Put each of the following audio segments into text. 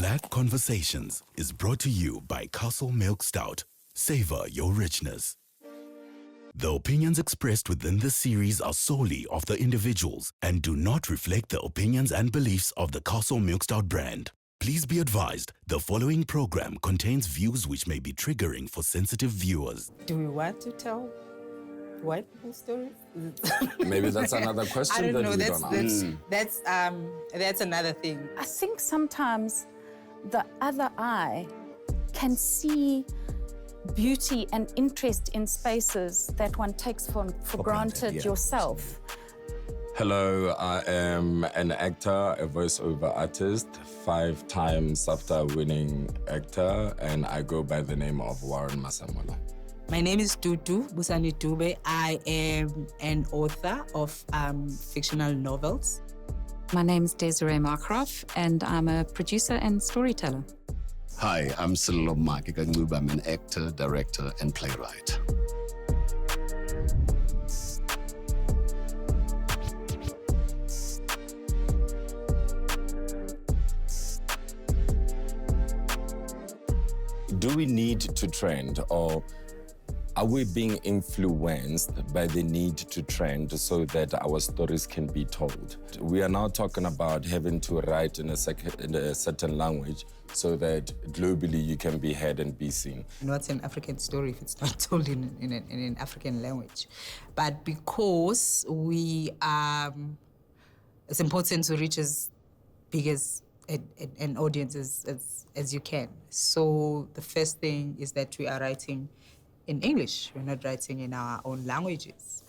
Black Conversations is brought to you by Castle Milk Stout. Savor your richness. The opinions expressed within this series are solely of the individuals and do not reflect the opinions and beliefs of the Castle Milk Stout brand. Please be advised, the following program contains views which may be triggering for sensitive viewers. Do we want to tell white people's stories? Maybe that's another question I don't that know. we don't ask. That's another thing. I think sometimes the other eye can see beauty and interest in spaces that one takes for granted yourself. Hello, I am an actor, a voiceover artist, 5-time SAFTA winning actor, and I go by the name of Warren Masamola. My name is Tutu Busani Dube. I am an author of fictional novels. My name is Desiree Markroff, and I'm a producer and storyteller. Hi, I'm Silo Makika. I'm an actor, director, and playwright. Do we need to trend, or are we being influenced by the need to trend so that our stories can be told? We are now talking about having to write in a certain language so that globally you can be heard and be seen. What's an African story if it's not told in an African language? But because it's important to reach as big as an audience as you can. So the first thing is that we are writing in English. We're not writing in our own languages.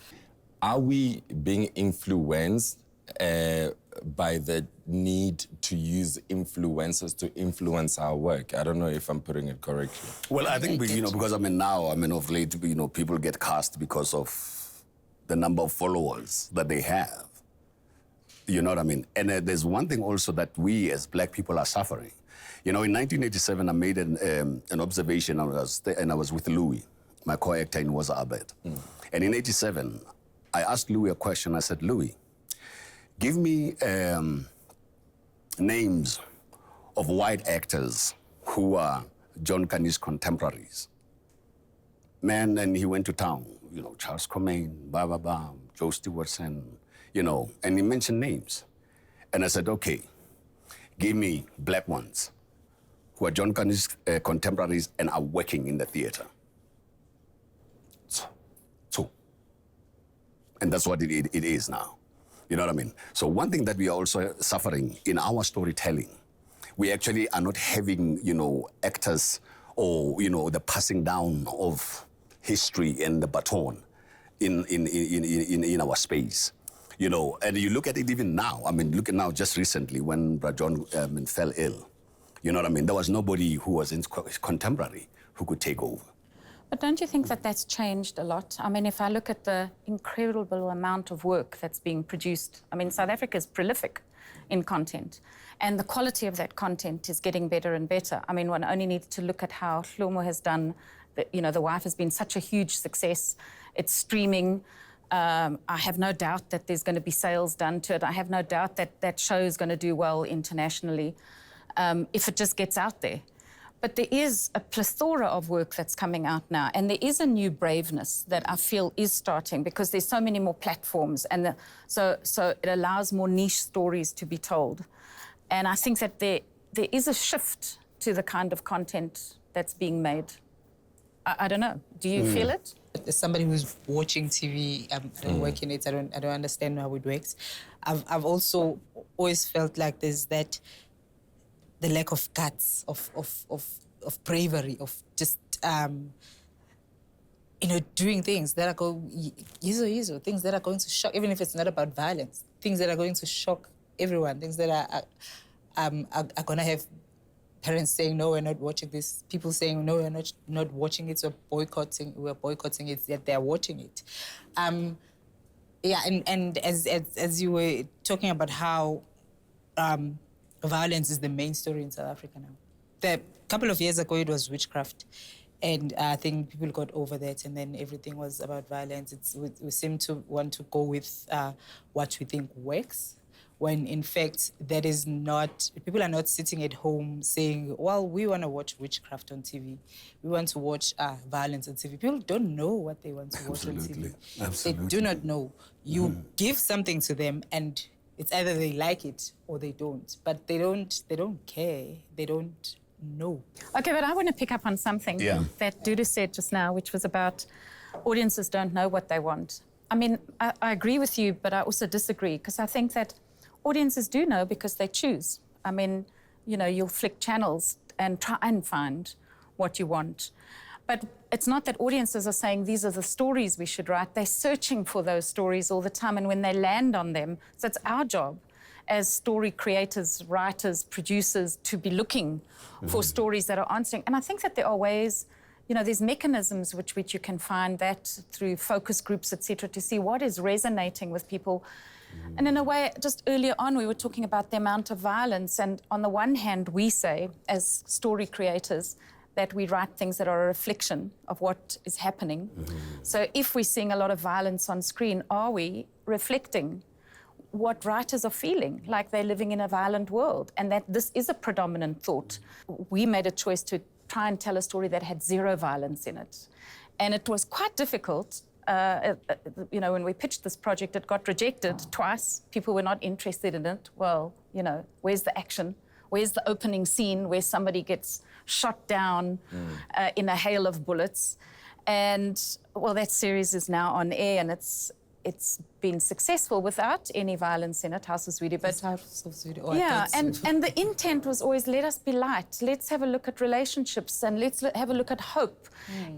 Are we being influenced by the need to use influencers to influence our work? I don't know if I'm putting it correctly. Well, I think, because of late, people get cast because of the number of followers that they have. You know what I mean? And there's one thing also that we as Black people are suffering. In 1987, I made an observation, and I was with Louis, my co-actor in Was Abed. And in 87, I asked Louis a question. I said, Louis, give me names of white actors who are John Carney's contemporaries. Man, and he went to town, Charles Comain, Joe Stewartson, and he mentioned names. And I said, okay, give me Black ones who are John Carney's contemporaries and are working in the theater. So, and that's what it is now. You know what I mean? So one thing that we are also suffering in our storytelling, we actually are not having, actors or, the passing down of history and the baton in our space. And you look at it even now. Look at now just recently when Brad John fell ill. You know what I mean? There was nobody who was contemporary who could take over. But don't you think that that's changed a lot? If I look at the incredible amount of work that's being produced, South Africa is prolific in content, and the quality of that content is getting better and better. One only needs to look at how Hlomo has done. The Wife has been such a huge success. It's streaming. I have no doubt that there's going to be sales done to it. I have no doubt that that show is going to do well internationally if it just gets out there. But there is a plethora of work that's coming out now, and there is a new braveness that I feel is starting because there's so many more platforms, and so it allows more niche stories to be told. And I think that there is a shift to the kind of content that's being made. I don't know. Do you feel it? As somebody who's watching TV and working it, I don't understand how it works. I've also always felt like there's the lack of guts, of bravery, of just doing things that are things that are going to shock, even if it's not about violence, things that are going to shock everyone, things that are going to have parents saying, no, we're not watching this. People saying, no, we're not watching it. We're boycotting it, yet they're watching it. And as you were talking about how violence is the main story in South Africa now. A couple of years ago, it was witchcraft. And I think people got over that, and then everything was about violence. We seem to want to go with what we think works, when in fact that is not, people are not sitting at home saying, well, we want to watch witchcraft on TV. We want to watch violence on TV. People don't know what they want to watch on TV. Absolutely. They do not know. You give something to them and it's either they like it or they don't. But they don't care. They don't know. Okay, but I want to pick up on something that Dudu said just now, which was about audiences don't know what they want. I mean, I agree with you, but I also disagree, because I think that audiences do know because they choose. I mean, you know, you'll flick channels and try and find what you want. But it's not that audiences are saying these are the stories we should write. They're searching for those stories all the time, and when they land on them, so it's our job as story creators, writers, producers, to be looking for stories that are answering. And I think that there are ways, you know, there's mechanisms which you can find that through focus groups, etc., to see what is resonating with people. And in a way, just earlier on, we were talking about the amount of violence. And on the one hand, we say, as story creators, that we write things that are a reflection of what is happening. So if we're seeing a lot of violence on screen, are we reflecting what writers are feeling, like they're living in a violent world, and that this is a predominant thought? We made a choice to try and tell a story that had zero violence in it. And it was quite difficult. You know, when we pitched this project, it got rejected twice. People were not interested in it. Well, you know, where's the action? Where's the opening scene where somebody gets shot down in a hail of bullets? And, well, that series is now on air, and it's been successful without any violence in it, House of Zwide. But yeah, and the intent was always, let us be light. Let's have a look at relationships, and let's have a look at hope.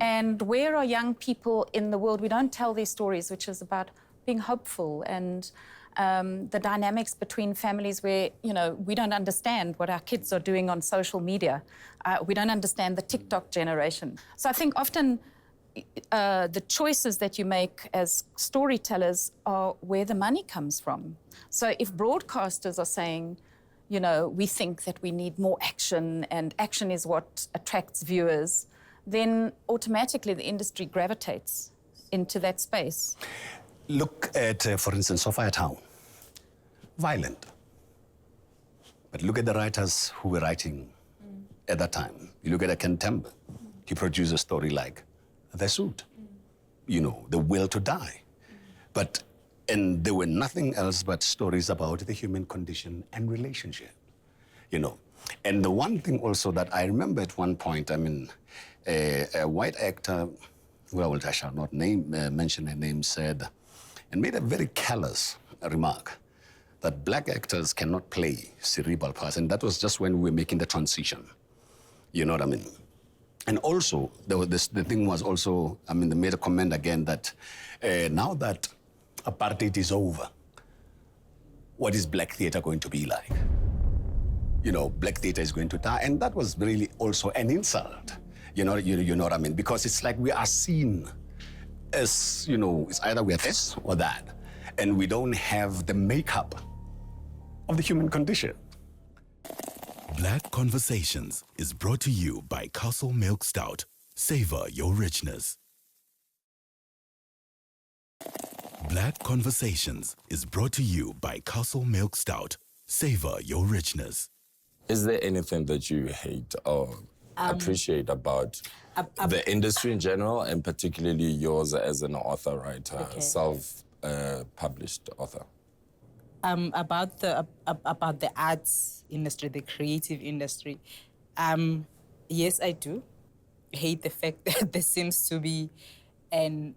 And where are young people in the world? We don't tell their stories, which is about being hopeful, and the dynamics between families where, you know, we don't understand what our kids are doing on social media. We don't understand the TikTok generation. So I think often the choices that you make as storytellers are where the money comes from. So if broadcasters are saying, you know, we think that we need more action, and action is what attracts viewers, then automatically the industry gravitates into that space. Look at, for instance, Sophia Town. Violent. But look at the writers who were writing at that time. You look at Ken Tembe. He produced a story like The Suit. You know, The Will to Die. And there were nothing else but stories about the human condition and relationship, you know. And the one thing also that I remember at one point, I mean, a white actor, well, I shall not mention her name, said, and made a very callous remark, that black actors cannot play cerebral parts. And that was just when we were making the transition. You know what I mean? And also, the thing was also, I mean, they made a comment again that now that apartheid is over, what is black theater going to be like? You know, black theater is going to die. And that was really also an insult. You know what I mean? Because it's like we are seen as, you know, it's either we're this or that. And we don't have the makeup of the human condition. Black Conversations is brought to you by Castle Milk Stout. Savor your richness. Black Conversations is brought to you by Castle Milk Stout. Savor your richness. Is there anything that you hate or appreciate about the industry in general, and particularly yours as an author, writer, self-published author? About the arts industry, the creative industry, yes, I do hate the fact that there seems to be an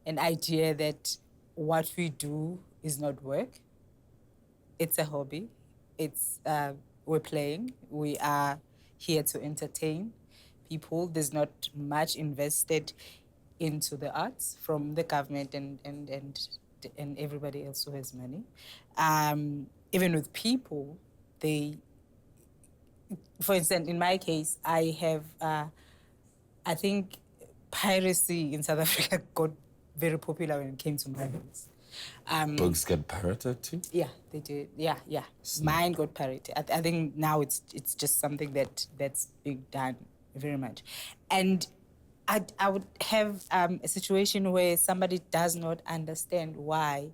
idea that what we do is not work. It's a hobby. It's we're playing. We are here to entertain people. There's not much invested into the arts from the government and everybody else who has money. Even with people, for instance, in my case, I have, I think piracy in South Africa got very popular when it came to my books. Books get pirated too? Yeah, they did. Yeah. Mine got pirated. I think now it's just something that's being done very much. And I would have a situation where somebody does not understand why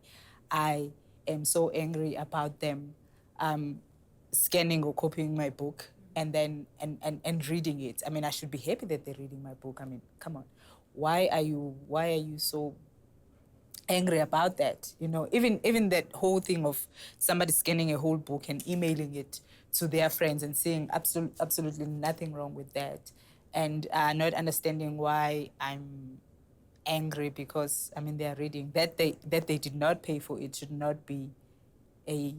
I am so angry about them scanning or copying my book and then and reading it. I mean, I should be happy that they're reading my book. I mean, come on. Why are you so angry about that? You know, even that whole thing of somebody scanning a whole book and emailing it to their friends and saying absolutely nothing wrong with that, and not understanding why I'm angry because I mean they are reading that they did not pay for it should not be a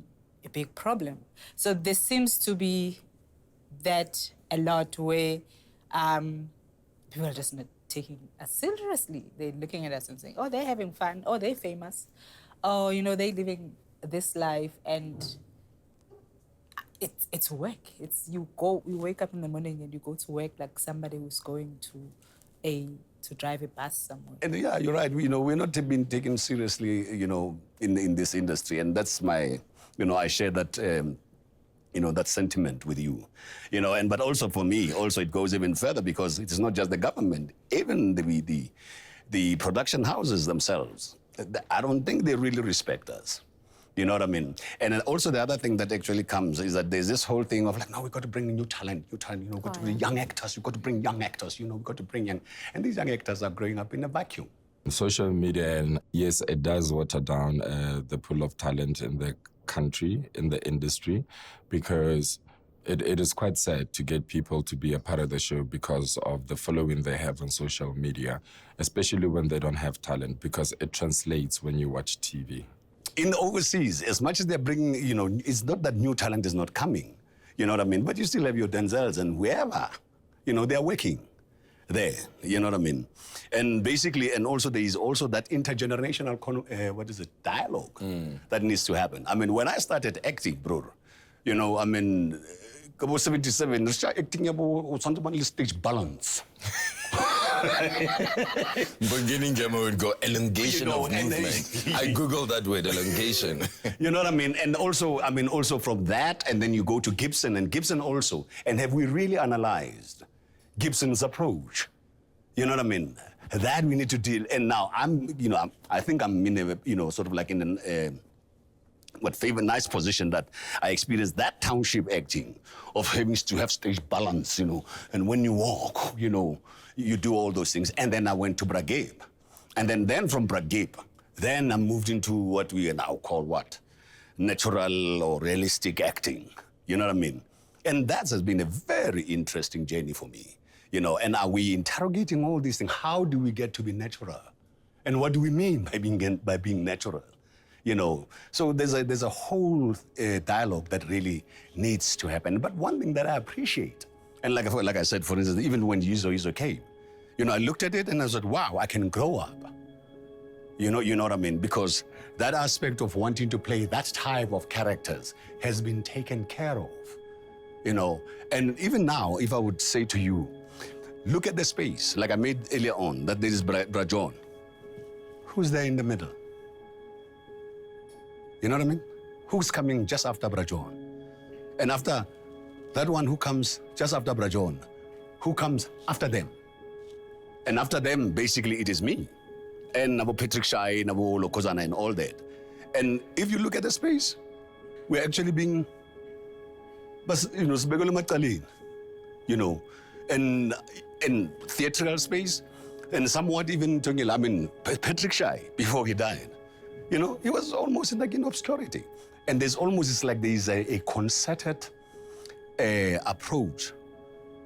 big problem. So there seems to be that a lot where people are just not taking us seriously. They're looking at us and saying, oh, they're having fun. Oh, they're famous. Oh, you know, they're living this life. And it's work. You wake up in the morning and you go to work like somebody who's going to drive a bus somewhere. And yeah, you're right. We're not being taken seriously, in this industry. And that's my, I share that, that sentiment with you, but also for me, also it goes even further because it is not just the government, even the production houses themselves. I don't think they really respect us. You know what I mean? And then also the other thing that actually comes is that there's this whole thing of like, no, we've got to bring new talent, we've got to bring young actors, we've got to bring young actors, we've got to bring young, and these young actors are growing up in a vacuum. Social media, and yes, it does water down the pool of talent in the country, in the industry, because it is quite sad to get people to be a part of the show because of the following they have on social media, especially when they don't have talent, because it translates when you watch TV. In the overseas, as much as they're bringing, it's not that new talent is not coming, you know what I mean? But you still have your Denzels and whoever, they're working there, you know what I mean? And basically, and also there is also that intergenerational, dialogue that needs to happen. I mean, when I started acting, bro, I mean, 77, acting stage balance. Beginning Gemma would go elongation of movement. I Googled that word, elongation. You know what I mean? And also, from that, and then you go to Gibson, and Gibson also. And have we really analyzed Gibson's approach? You know what I mean? That we need to deal. And now I think I'm in a, sort of like in an, nice position that I experienced that township acting of having to have stage balance, and when you walk, you do all those things. And then I went to Bragape. And then from Bragape, then I moved into what we now call natural or realistic acting. You know what I mean? And that has been a very interesting journey for me. And are we interrogating all these things? How do we get to be natural? And what do we mean by being natural? So there's a whole dialogue that really needs to happen. But one thing that I appreciate, and like I said, for instance, even when Yizo came, I looked at it and I said, wow, I can grow up. You know what I mean? Because that aspect of wanting to play that type of characters has been taken care of, And even now, if I would say to you, look at the space, like I made earlier on, that there is Brajon. Who's there in the middle? You know what I mean? Who's coming just after Brajon? And after that one who comes just after Brajon, who comes after them? And after them, basically, it is me. And Nabo Patrick Shai, Nabo Lokozana, and all that. And if you look at the space, we're actually being, and in theatrical space, and somewhat even, Patrick Shai, before he died, he was almost in obscurity. And there's almost, there's a concerted approach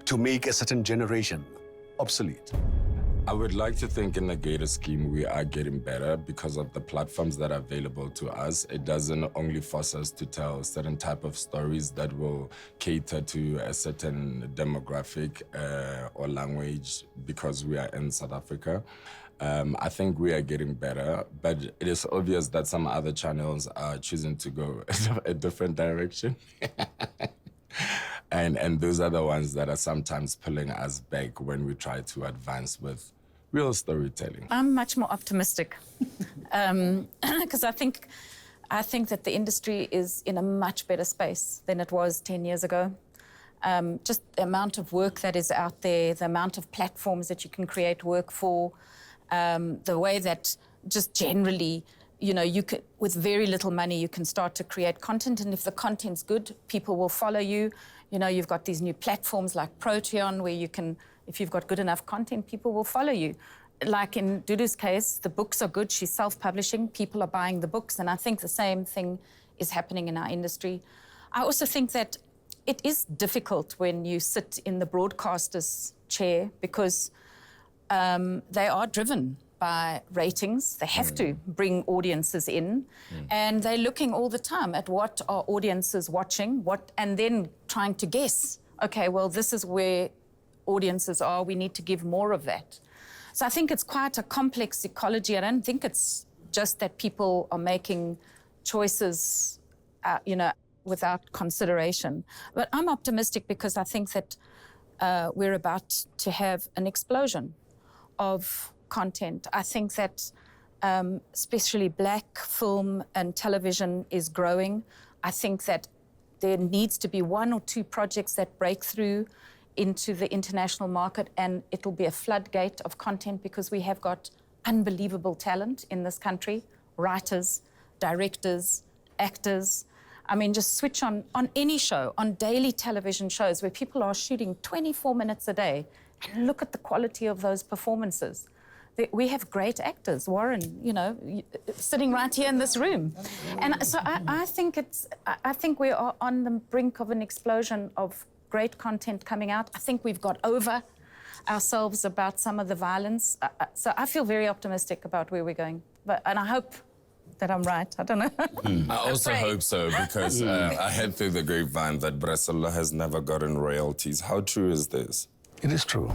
to make a certain generation obsolete. I would like to think in the greater scheme we are getting better because of the platforms that are available to us. It doesn't only force us to tell certain type of stories that will cater to a certain demographic or language because we are in South Africa. I think we are getting better, but it is obvious that some other channels are choosing to go a different direction. And those are the ones that are sometimes pulling us back when we try to advance with real storytelling. I'm much more optimistic because I think that the industry is in a much better space than it was 10 years ago. Just the amount of work that is out there, the amount of platforms that you can create work for, the way that just generally, you can, with very little money, you can start to create content, and if the content's good, people will follow you. You've got these new platforms like Proteon where you can, if you've got good enough content, people will follow you. Like in Dudu's case, the books are good, she's self-publishing, people are buying the books, and I think the same thing is happening in our industry. I also think that it is difficult when you sit in the broadcaster's chair because they are driven by ratings. They have to bring audiences in, and they're looking all the time at what are audiences watching, and then trying to guess, okay, well, this is where audiences are, we need to give more of that. So I think it's quite a complex ecology. I don't think it's just that people are making choices, without consideration. But I'm optimistic because I think that we're about to have an explosion of content. I think that especially black film and television is growing. I think that there needs to be 1 or 2 projects that break through into the international market, and it'll be a floodgate of content because we have got unbelievable talent in this country, writers, directors, actors. I mean, just switch on any show, on daily television shows where people are shooting 24 minutes a day, and look at the quality of those performances. We have great actors, Warren, sitting right here in this room. And so I think we are on the brink of an explosion of great content coming out. I think we've got over ourselves about some of the violence. So I feel very optimistic about where we're going. And I hope that I'm right. I don't know. I also hope so, because I heard through the grapevine that Brazil has never gotten royalties. How true is this? It is true.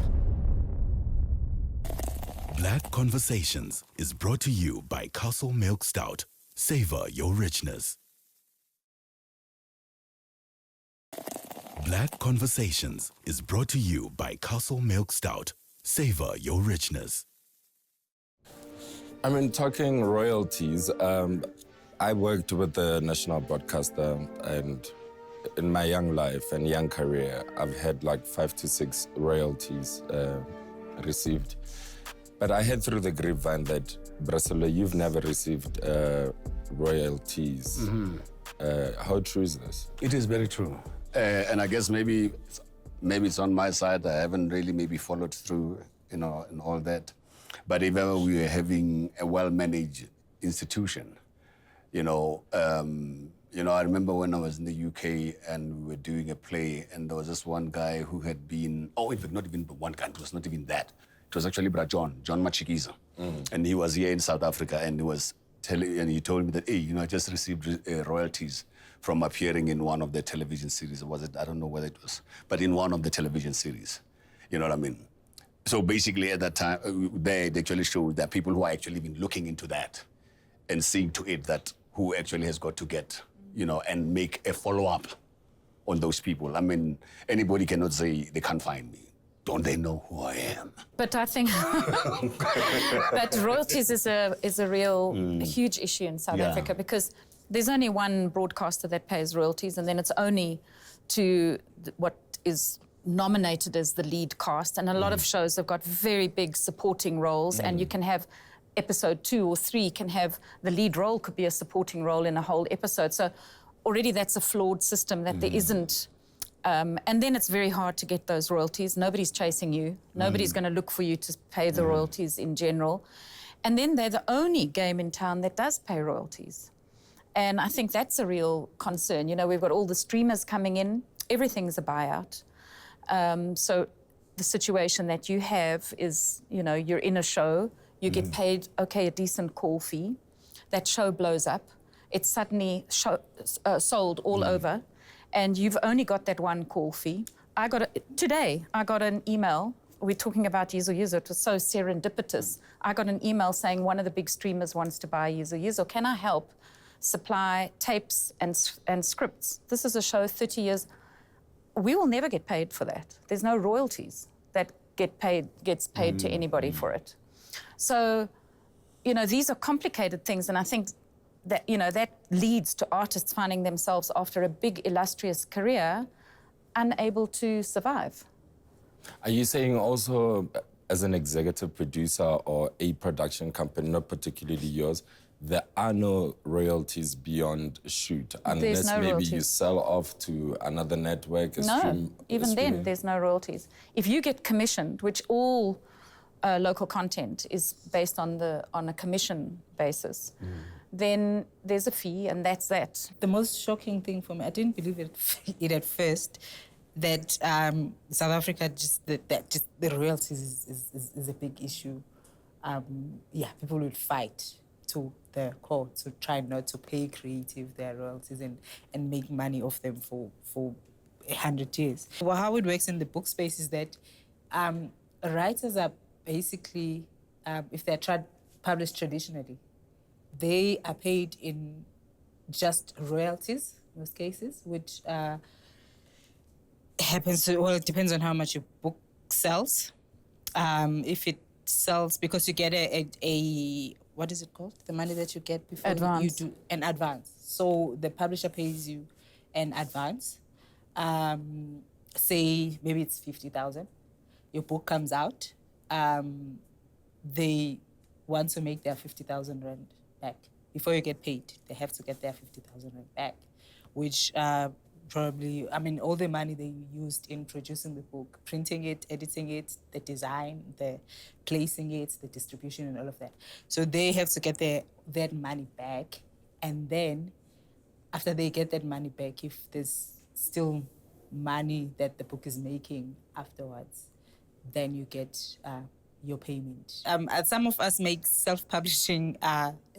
Black Conversations is brought to you by Castle Milk Stout. Savor your richness. Black Conversations is brought to you by Castle Milk Stout. Savor your richness. I mean, talking royalties, I worked with the national broadcaster, and in my young life and young career, I've had like 5 to 6 royalties received. But I heard through the grapevine that, Brazil, you've never received royalties. How true is this? It is very true. And I guess maybe it's on my side. I haven't really maybe followed through, and all that. But if ever we were having a well-managed institution, I remember when I was in the UK and we were doing a play, and there was this one guy who had been, in fact, not even one guy, it was not even that. It was actually John Machikiza. And he was here in South Africa, and he told me that, hey, I just received royalties from appearing in one of the television series. Was it? I don't know whether it was, but in one of the television series. You know what I mean? So basically at that time, they actually showed that people who are actually been looking into that and seeing to it that who actually has got to get, and make a follow-up on those people. I mean, anybody cannot say they can't find me. Don't they know who I am? But I think, but royalties is a real huge issue in South Africa, because there's only one broadcaster that pays royalties, and then it's only to what is nominated as the lead cast. And a lot of shows have got very big supporting roles, and you can have episode 2 or 3 can have the lead role could be a supporting role in a whole episode. So already that's a flawed system that there isn't. And then it's very hard to get those royalties. Nobody's chasing you. Nobody's going to look for you to pay the royalties in general. And then they're the only game in town that does pay royalties. And I think that's a real concern. We've got all the streamers coming in. Everything's a buyout. So the situation that you have is, you're in a show, you get paid, a decent call fee. That show blows up. It's suddenly sold all over. And you've only got that one call fee. Today, I got an email. We're talking about Yizo Yizo. It was so serendipitous. I got an email saying one of the big streamers wants to buy Yizo Yizo. Can I help supply tapes and scripts? This is a show 30 years. We will never get paid for that. There's no royalties that gets paid to anybody for it. So, these are complicated things, and I think that, that leads to artists finding themselves after a big, illustrious career unable to survive. Are you saying also, as an executive producer or a production company, not particularly yours, there are no royalties beyond shoot, unless no maybe you royalties. sell off to another network. Even then, there's no royalties. If you get commissioned, which all local content is based on a commission basis, then there's a fee, and that's that. The most shocking thing for me, I didn't believe it at first, that South Africa, just the royalties is a big issue. People will fight to the court to try not to pay creative their royalties and make money off them for 100 years. Well, how it works in the book space is that writers are basically, if they're published traditionally, they are paid in just royalties, in most cases, which happens to, well, it depends on how much your book sells. If it sells, because you get a what is it called? The money that you get before you do an advance. So the publisher pays you an advance. Say maybe it's 50,000. Your book comes out. They want to make their 50,000 rand back. Before you get paid, they have to get their 50,000 rand back, which probably, all the money they used in producing the book, printing it, editing it, the design, the placing it, the distribution, and all of that. So they have to get that money back. And then after they get that money back, if there's still money that the book is making afterwards, then you get your payment. Some of us make self-publishing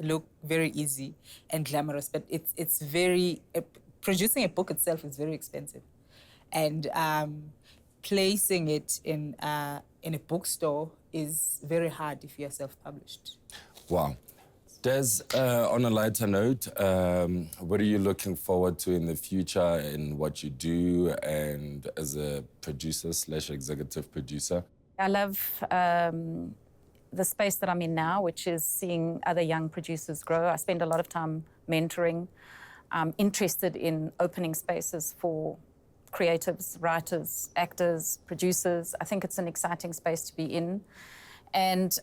look very easy and glamorous, but it's very... producing a book itself is very expensive. And placing it in a bookstore is very hard if you're self-published. Wow. Des, on a lighter note, what are you looking forward to in the future in what you do and as a producer/executive producer? I love the space that I'm in now, which is seeing other young producers grow. I spend a lot of time mentoring. I'm interested in opening spaces for creatives, writers, actors, producers. I think it's an exciting space to be in. And,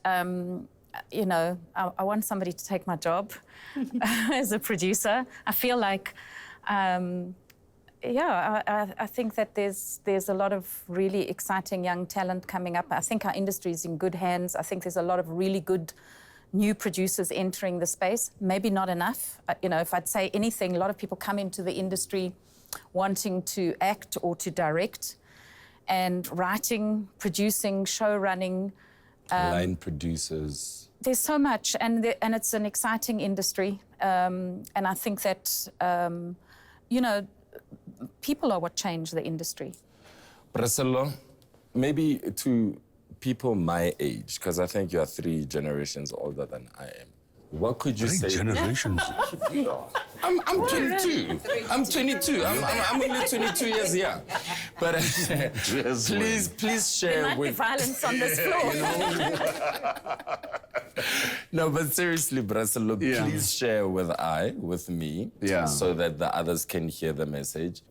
I want somebody to take my job as a producer. I feel like, I think that there's a lot of really exciting young talent coming up. I think our industry is in good hands. I think there's a lot of really good new producers entering the space. Maybe not enough. If I'd say anything, a lot of people come into the industry wanting to act or to direct, and writing, producing, show running. Line producers. There's so much, and it's an exciting industry. And I think that, people are what change the industry. Braselo, maybe to people my age, because I think you are 3 generations older than I am. What could you say? 3 generations? I'm 22. I'm 22. I'm only 22 years young. But please share There might be violence on this floor. No, but seriously, Braselo, please share with me, so that the others can hear the message.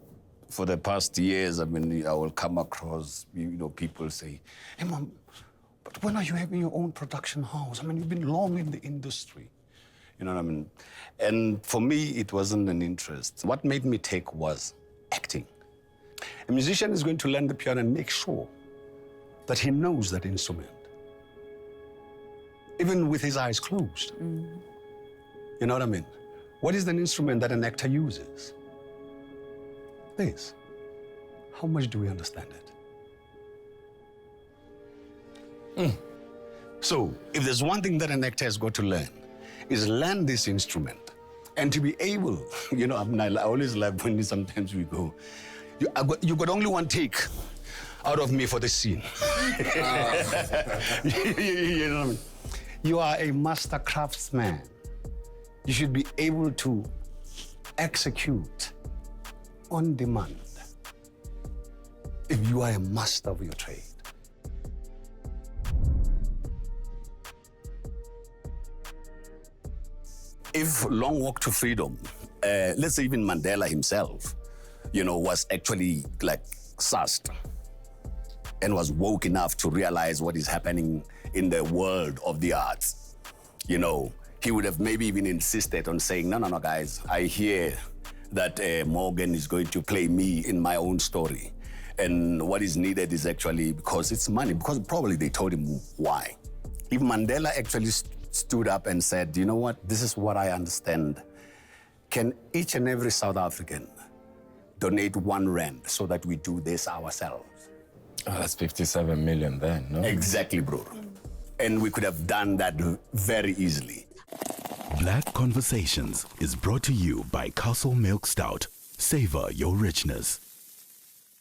For the past years, I will come across, people say, "Hey, Mom, but when are you having your own production house? You've been long in the industry." You know what I mean? And for me, it wasn't an interest. What made me take was acting. A musician is going to learn the piano and make sure that he knows that instrument, even with his eyes closed. You know what I mean? What is an instrument that an actor uses? This. How much do we understand it? So, if there's one thing that an actor has got to learn, is learn this instrument. And to be able, I always laugh when sometimes we go, you got only one take out of me for the scene. You know what I mean? You are a master craftsman. You should be able to execute on demand if you are a master of your trade. If Long Walk to Freedom, let's say even Mandela himself, was actually sussed and was woke enough to realize what is happening in the world of the arts, he he would have maybe even insisted on saying, no, guys, I hear that Morgan is going to play me in my own story. And what is needed is actually, because it's money, because probably they told him why. If Mandela actually stood up and said, you know what, this is what I understand. Can each and every South African donate R1 so that we do this ourselves? Oh, that's 57 million then, no? Exactly, bro. And we could have done that very easily. Black Conversations is brought to you by Castle Milk Stout. Savor your richness.